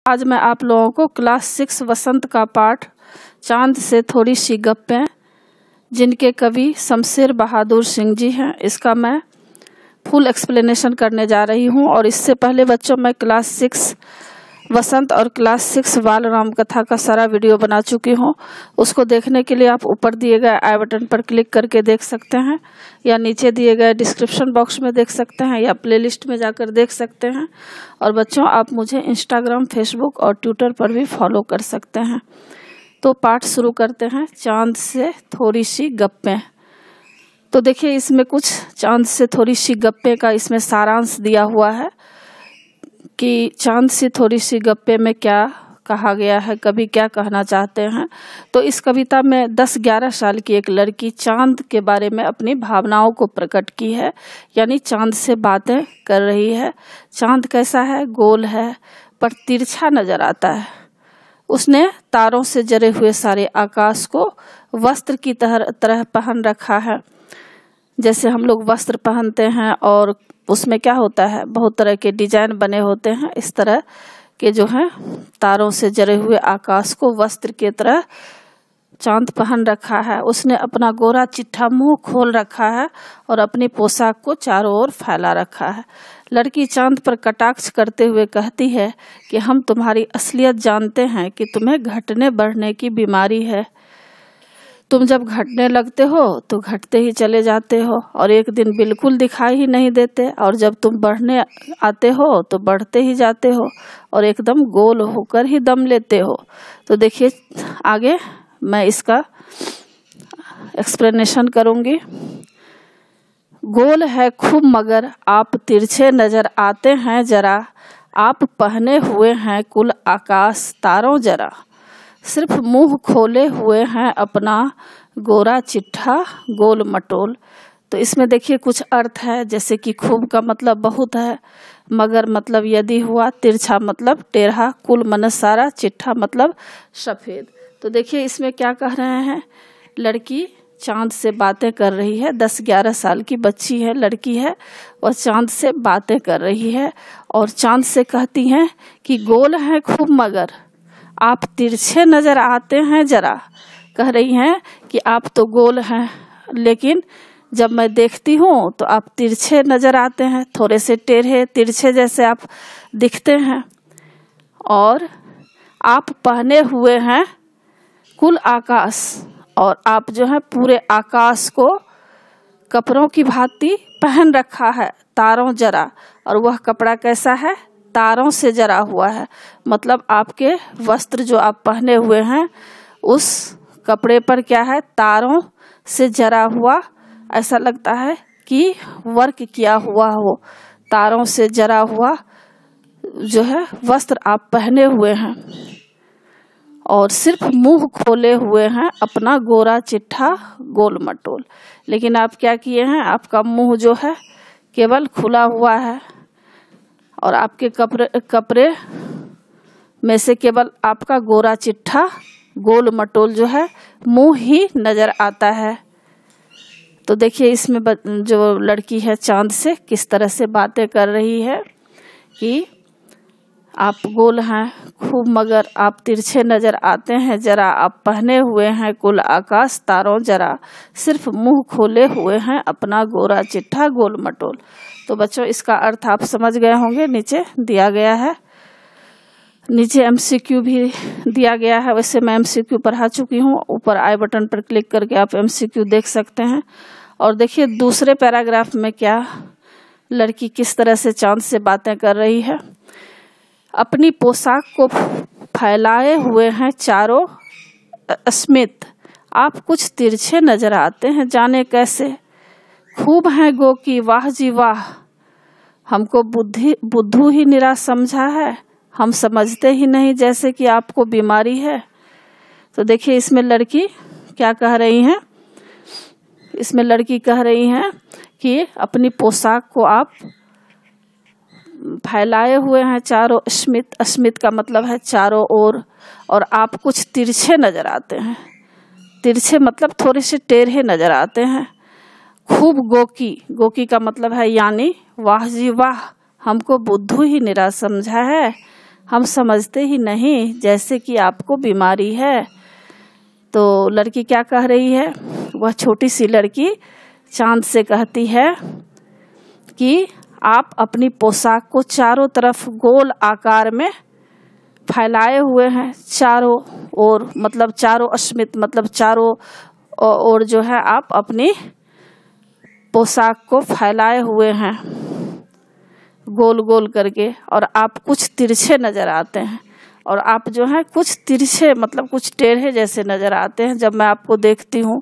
आज मैं आप लोगों को क्लास 6 वसंत का पाठ चांद से थोड़ी सी गप्पें, जिनके कवि शमशेर बहादुर सिंह जी हैं, इसका मैं फुल एक्सप्लेनेशन करने जा रही हूं। और इससे पहले बच्चों मैं क्लास 6 वसंत और क्लास 6 बाल राम कथा का सारा वीडियो बना चुकी हूं। उसको देखने के लिए आप ऊपर दिए गए आई बटन पर क्लिक करके देख सकते हैं, या नीचे दिए गए डिस्क्रिप्शन बॉक्स में देख सकते हैं, या प्लेलिस्ट में जाकर देख सकते हैं। और बच्चों आप मुझे इंस्टाग्राम, फेसबुक और ट्विटर पर भी फॉलो कर सकते हैं। तो पाठ शुरू करते हैं, चांद से थोड़ी सी गप्पें। तो देखिए इसमें कुछ चांद से थोड़ी सी गप्पे का इसमें सारांश दिया हुआ है कि चांद से थोड़ी सी गप्पे में क्या कहा गया है, कवि क्या कहना चाहते हैं। तो इस कविता में 10-11 साल की एक लड़की चांद के बारे में अपनी भावनाओं को प्रकट की है, यानी चांद से बातें कर रही है। चांद कैसा है? गोल है पर तिरछा नजर आता है। उसने तारों से जरे हुए सारे आकाश को वस्त्र की तरह पहन रखा है। जैसे हम लोग वस्त्र पहनते हैं और उसमें क्या होता है, बहुत तरह के डिजाइन बने होते हैं, इस तरह के जो है तारों से जरे हुए आकाश को वस्त्र की तरह चांद पहन रखा है। उसने अपना गोरा चिट्ठा मुंह खोल रखा है और अपनी पोशाक को चारों ओर फैला रखा है। लड़की चांद पर कटाक्ष करते हुए कहती है कि हम तुम्हारी असलियत जानते हैं कि तुम्हें घटने बढ़ने की बीमारी है। तुम जब घटने लगते हो तो घटते ही चले जाते हो और एक दिन बिल्कुल दिखाई ही नहीं देते, और जब तुम बढ़ने आते हो तो बढ़ते ही जाते हो और एकदम गोल होकर ही दम लेते हो। तो देखिए आगे मैं इसका एक्सप्लेनेशन करूंगी। गोल है खूब मगर आप तिरछे नजर आते हैं जरा, आप पहने हुए हैं कुल आकाश तारों जरा, सिर्फ मुंह खोले हुए हैं अपना गोरा चिट्ठा गोल मटोल। तो इसमें देखिए कुछ अर्थ है, जैसे कि खूब का मतलब बहुत है, मगर मतलब यदि हुआ, तिरछा मतलब टेढ़ा, कुल मन सारा, चिट्ठा मतलब सफेद। तो देखिए इसमें क्या कह रहे हैं, लड़की चांद से बातें कर रही है। 10-11 साल की बच्ची है, लड़की है, और चांद से बातें कर रही है और चांद से कहती हैं कि गोल है खूब मगर आप तिरछे नजर आते हैं जरा। कह रही हैं कि आप तो गोल हैं, लेकिन जब मैं देखती हूँ तो आप तिरछे नजर आते हैं, थोड़े से टेढ़े तिरछे जैसे आप दिखते हैं, और आप पहने हुए हैं कुल आकाश, और आप जो है पूरे आकाश को कपड़ों की भांति पहन रखा है तारों जरा। और वह कपड़ा कैसा है? तारों से जरा हुआ है, मतलब आपके वस्त्र जो आप पहने हुए हैं उस कपड़े पर क्या है? तारों से जरा हुआ, ऐसा लगता है कि वर्क किया हुआ हो, तारों से जरा हुआ जो है वस्त्र आप पहने हुए हैं, और सिर्फ मुंह खोले हुए हैं अपना गोरा चिट्ठा गोल मटोल। लेकिन आप क्या किए हैं? आपका मुंह जो है केवल खुला हुआ है, और आपके कपड़े में से केवल आपका गोरा चिट्ठा गोल मटोल जो है मुंह ही नजर आता है। तो देखिए इसमें जो लड़की है चांद से किस तरह से बातें कर रही है कि आप गोल हैं खूब मगर आप तिरछे नजर आते हैं जरा, आप पहने हुए हैं कुल आकाश तारों जरा, सिर्फ मुंह खोले हुए हैं अपना गोरा चिट्ठा गोल मटोल। तो बच्चों इसका अर्थ आप समझ गए होंगे, नीचे दिया गया है, नीचे MCQ भी दिया गया है। वैसे मैं MCQ पढ़ा चुकी हूँ, ऊपर आई बटन पर क्लिक करके आप MCQ देख सकते हैं। और देखिए दूसरे पैराग्राफ में क्या लड़की किस तरह से चांद से बातें कर रही है। अपनी पोशाक को फैलाए हुए हैं चारों स्मित, आप कुछ तिरछे नजर आते हैं जाने कैसे, खूब हैं गो की वाह जी वाह, हमको बुद्धू ही निरा समझा है, हम समझते ही नहीं जैसे कि आपको बीमारी है। तो देखिए इसमें लड़की क्या कह रही हैं, इसमें लड़की कह रही हैं कि अपनी पोशाक को आप फैलाए हुए हैं चारों स्मित, स्मित का मतलब है चारों ओर, और आप कुछ तिरछे नजर आते हैं, तिरछे मतलब थोड़े से टेढ़े नजर आते हैं। खूब गोकी, गोकी का मतलब है यानी वाह जी वाह, हमको बुद्धू ही निरा समझा है, हम समझते ही नहीं जैसे कि आपको बीमारी है। तो लड़की क्या कह रही है, वह छोटी सी लड़की चांद से कहती है कि आप अपनी पोशाक को चारों तरफ गोल आकार में फैलाए हुए हैं, चारों ओर, मतलब चारों अस्मित, मतलब चारों ओर जो है आप अपनी पोशाक को फैलाए हुए हैं गोल गोल करके, और आप कुछ तिरछे नज़र आते हैं, और आप जो है कुछ तिरछे मतलब कुछ टेढ़े जैसे नज़र आते हैं जब मैं आपको देखती हूँ।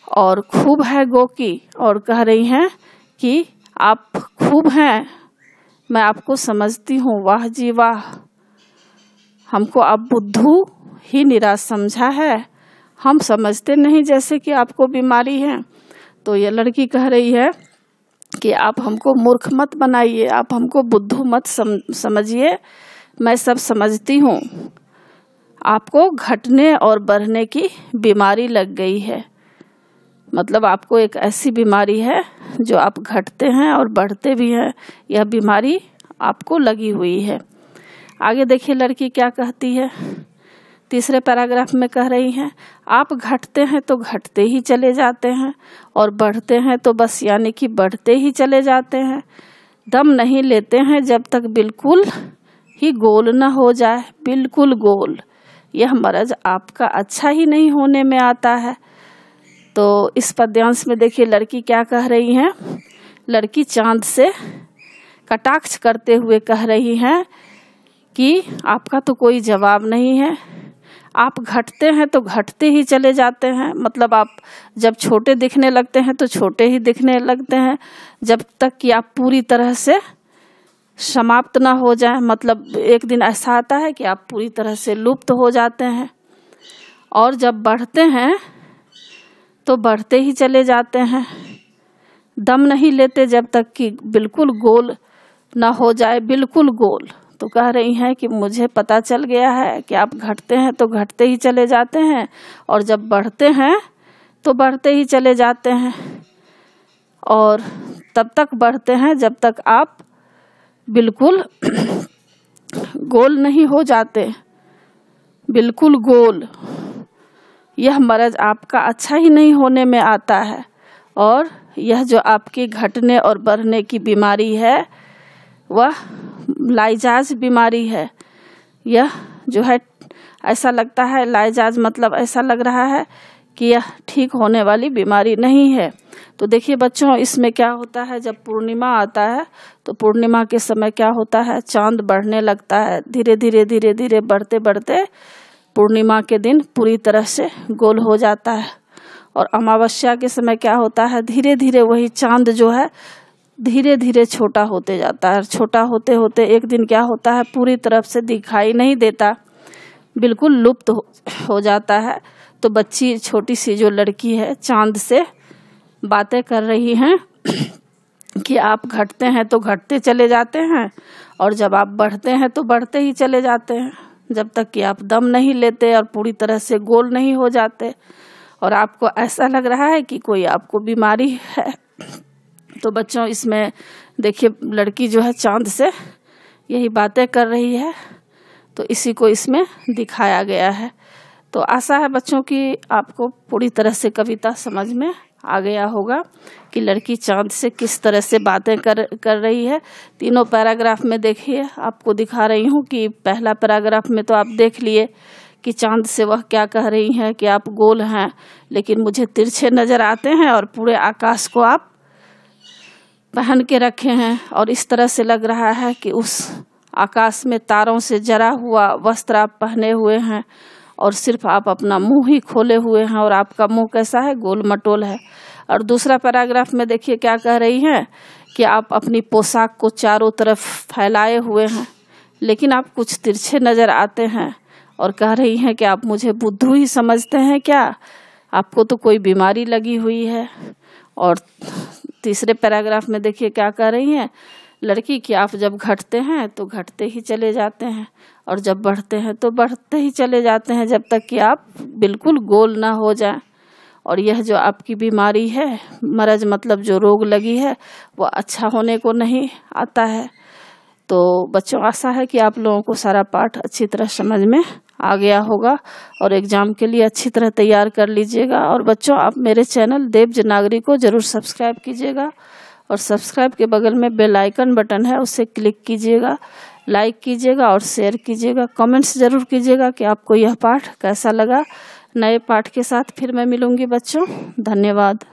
और खूब है गोकी, और कह रही हैं कि आप खूब हैं, मैं आपको समझती हूँ, वाह जी वाह, हमको आप बुद्धू ही निराश समझा है, हम समझते नहीं जैसे कि आपको बीमारी है। तो ये लड़की कह रही है कि आप हमको मूर्ख मत बनाइए, आप हमको बुद्धू मत समझिए, मैं सब समझती हूँ, आपको घटने और बढ़ने की बीमारी लग गई है। मतलब आपको एक ऐसी बीमारी है जो आप घटते हैं और बढ़ते भी हैं, यह बीमारी आपको लगी हुई है। आगे देखिए लड़की क्या कहती है, तीसरे पैराग्राफ में कह रही हैं, आप घटते हैं तो घटते ही चले जाते हैं, और बढ़ते हैं तो बस यानी कि बढ़ते ही चले जाते हैं, दम नहीं लेते हैं जब तक बिल्कुल ही गोल न हो जाए, बिल्कुल गोल। यह मर्ज आपका अच्छा ही नहीं होने में आता है। तो इस पद्यांश में देखिए लड़की क्या कह रही हैं, लड़की चांद से कटाक्ष करते हुए कह रही हैं कि आपका तो कोई जवाब नहीं है, आप घटते हैं तो घटते ही चले जाते हैं, मतलब आप जब छोटे दिखने लगते हैं तो छोटे ही दिखने लगते हैं, जब तक कि आप पूरी तरह से समाप्त ना हो जाए, मतलब एक दिन ऐसा आता है कि आप पूरी तरह से लुप्त हो जाते हैं। और जब बढ़ते हैं तो बढ़ते ही चले जाते हैं, दम नहीं लेते जब तक कि बिल्कुल गोल ना हो जाए, बिल्कुल गोल। तो कह रही हैं कि मुझे पता चल गया है कि आप घटते हैं तो घटते ही चले जाते हैं, और जब बढ़ते हैं तो बढ़ते ही चले जाते हैं, और तब तक बढ़ते हैं जब तक आप बिल्कुल गोल नहीं हो जाते, बिल्कुल गोल। यह मर्ज आपका अच्छा ही नहीं होने में आता है, और यह जो आपकी घटने और बढ़ने की बीमारी है वह लाइजाज बीमारी है। यह जो है ऐसा लगता है, लाइजाज मतलब ऐसा लग रहा है कि यह ठीक होने वाली बीमारी नहीं है। तो देखिए बच्चों, इसमें क्या होता है, जब पूर्णिमा आता है तो पूर्णिमा के समय क्या होता है, चांद बढ़ने लगता है, धीरे धीरे धीरे धीरे बढ़ते बढ़ते पूर्णिमा के दिन पूरी तरह से गोल हो जाता है। और अमावस्या के समय क्या होता है, धीरे धीरे वही चांद जो है धीरे धीरे छोटा होते जाता है, छोटा होते होते एक दिन क्या होता है, पूरी तरफ से दिखाई नहीं देता, बिल्कुल लुप्त हो जाता है। तो बच्ची छोटी सी जो लड़की है चांद से बातें कर रही हैं कि आप घटते हैं तो घटते चले जाते हैं, और जब आप बढ़ते हैं तो बढ़ते ही चले जाते हैं, जब तक कि आप दम नहीं लेते और पूरी तरह से गोल नहीं हो जाते, और आपको ऐसा लग रहा है कि कोई आपको बीमारी है। तो बच्चों, इसमें देखिए लड़की जो है चांद से यही बातें कर रही है, तो इसी को इसमें दिखाया गया है। तो आशा है बच्चों कि आपको पूरी तरह से कविता समझ में आ गया होगा कि लड़की चांद से किस तरह से बातें कर रही है। तीनों पैराग्राफ में देखिए आपको दिखा रही हूँ कि पहला पैराग्राफ में तो आप देख लिए कि चांद से वह क्या कह रही हैं कि आप गोल हैं लेकिन मुझे तिरछे नज़र आते हैं, और पूरे आकाश को आप पहन के रखे हैं, और इस तरह से लग रहा है कि उस आकाश में तारों से जरा हुआ वस्त्र आप पहने हुए हैं, और सिर्फ आप अपना मुंह ही खोले हुए हैं, और आपका मुंह कैसा है, गोल मटोल है। और दूसरा पैराग्राफ में देखिए क्या कह रही हैं कि आप अपनी पोशाक को चारों तरफ फैलाए हुए हैं, लेकिन आप कुछ तिरछे नज़र आते हैं, और कह रही हैं कि आप मुझे बुद्धू ही समझते हैं क्या, आपको तो कोई बीमारी लगी हुई है। और तीसरे पैराग्राफ में देखिए क्या कह रही हैं लड़की कि आप जब घटते हैं तो घटते ही चले जाते हैं, और जब बढ़ते हैं तो बढ़ते ही चले जाते हैं, जब तक कि आप बिल्कुल गोल ना हो जाएं। और यह जो आपकी बीमारी है, मर्ज मतलब जो रोग लगी है, वो अच्छा होने को नहीं आता है। तो बच्चों आशा है कि आप लोगों को सारा पाठ अच्छी तरह समझ में आ गया होगा और एग्ज़ाम के लिए अच्छी तरह तैयार कर लीजिएगा। और बच्चों आप मेरे चैनल देवजनागरी को ज़रूर सब्सक्राइब कीजिएगा और सब्सक्राइब के बगल में बेल आइकन बटन है, उससे क्लिक कीजिएगा, लाइक कीजिएगा और शेयर कीजिएगा। कमेंट्स ज़रूर कीजिएगा कि आपको यह पाठ कैसा लगा। नए पाठ के साथ फिर मैं मिलूँगी बच्चों। धन्यवाद।